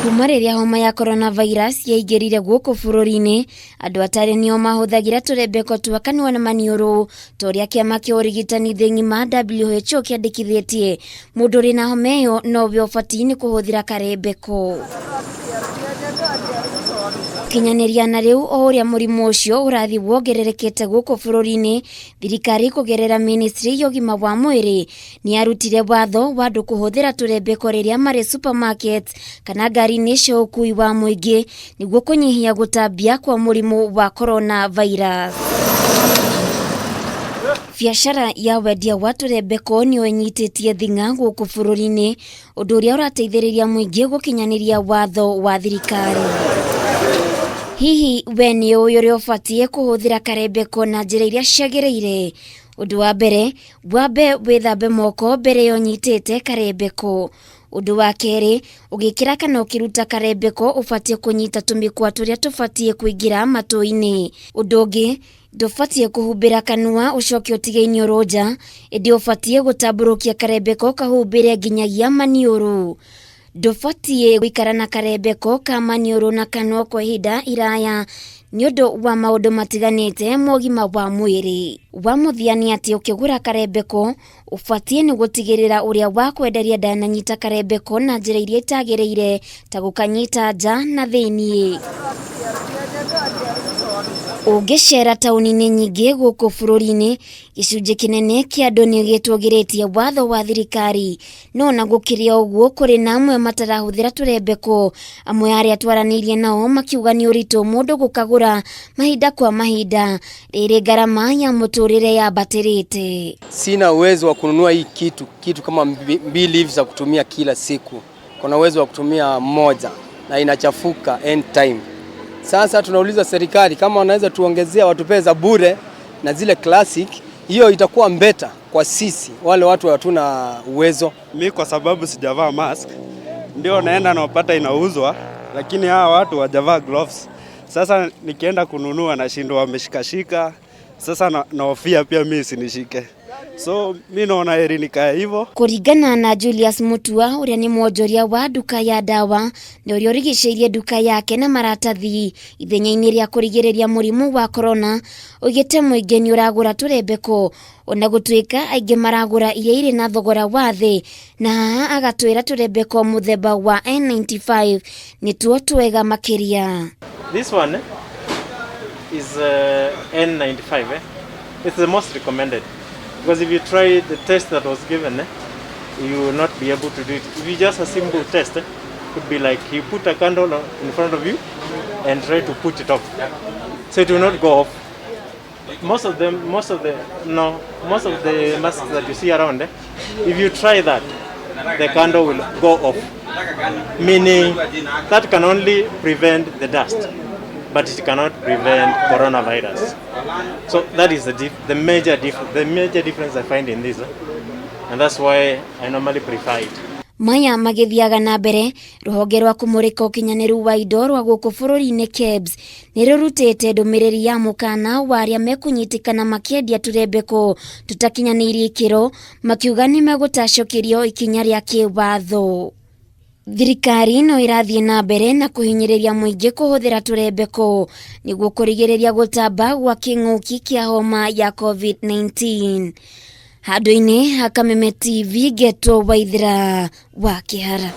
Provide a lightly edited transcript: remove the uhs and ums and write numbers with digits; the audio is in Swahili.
Kuma riria homa ya coronavirus yaingirire guku bururi-ini, andu atari nio mahuthagira turembeko twa kanua na maniuru, toria kiama kia urigitani Ugima WHO kiandikithitie mundu ri na homa iyo no we ubati ni kuhuthira karembeko. Kinyaniria na riu o uria murimu ucio urathi wongererekete guku bururi-ini, thirikari kugerera ministry ya ugima wa mwiri niyarutire watho wa andu kuhuthira turembeko riria mari supermarket kana ngari-ini cia ukuui wa muingi niguo kunyihia gutambia kwa murimu wa coronavirus. Biashara ya wendia wa turembeko nio inyititie thinga guku bururi-ini, undu uria urateithiriria muingi gukinyaniria watho wa thirikari. Hihi we ni uyu ubatie kuhuthira karembeko na njira iria ciagiriire? Undu wa mbere, wambe withambe moko mbere yo nyitite karembeko. Undu wa keri, ugikira kana ukiruta karembeko ubatie kunyita tumikwa turia tubatie kuingira matu-ini. Undu ungi, ndubatie kuhumbira kanua ucoke utige iniuru nja, indi ubatie gutamburukia karembeko kahumbire nginyagia maniuru. Ndubatie guikara na karembeko ka maniuru na kanua kwa ihinda iraya ni undu wa maundu matiganite ma ugima wa mwiri. Wa muthia ni ati ukigura karembeko ubatie ni gutigirira uria wa kwenderia ndananyita karembeko na njira iria itagiriire ta gukanyita nja na thiini. Ugicera tauni-ini nyingi guku bururi-ini, gicunji kinene kia andu ni gitwagiritie watho wa thirikari, no na gukiria uguo kuri na amwe matarahuthira turembeko, amwe aria twaranirie nao makiuga ni uritu mundu gukagura mahinda kwa mahinda riri garama ya muturire yambatirite. Sina uwezo wa kununua hii kitu kama mbili hivi za kutumia kila siku. Kuna uwezo wa kutumia moja na inachafuka end time. Sasa tunauliza serikali kama wanaweza tuongezea watupe za bure na zile classic, hiyo itakuwa mbeta kwa sisi wale watu hatuna uwezo. Mimi kwa sababu sijavaa mask ndio naenda napata inauzwa, lakini hawa watu wajavaa gloves. Sasa nikienda kununua na shindo wameshikashika. Sasa naofia pia mimi sinishike. So mimi naona heri nikae hivyo. Kuringana na Julius Mutua uria ni mwonjoria wa nduka ya dawa ni uria urigiceirie nduka yake na maratathi ithenya-ini ria kurigiriria murimu wa corona, ugite muingi ni uragura turembeko ona gutwika aingi maragura iria iri na thogora wa thi, na haha agatwira turembeko muthemba wa N95 ni tuo twega makiria. This one is N95. It's the most recommended. Because if you try the test that was given, you will not be able to do it. If you just a simple test, it could be like you put a candle in front of you and try to put it off. So it will not go off. Most of the masks that you see around, if you try that, the candle will go off. Meaning that can only prevent the dust, but it cannot prevent coronavirus. So that is the major difference I find in this, and that's why I normally prefer it. Maya magithiaga na mbere, ruhonge rwa kumurika ukinyaniru wa indo rwa guku bururi-ini KEBS nirurutite ndumiriri ya mukana wa aria mekunyitikana makiendia turembeko tutakinyanirie ikiro, makiuga ni megutacokirio ikinya ria kiwatho. Thirikari no irathie na mbere na kuhinyiriria muingi kuhuthira turembeko niguo kurigiriria gutamba gwa king'uki kia homa ya COVID-19. Handu-ini ha Kameme TV Geto Waithira wa Kihara.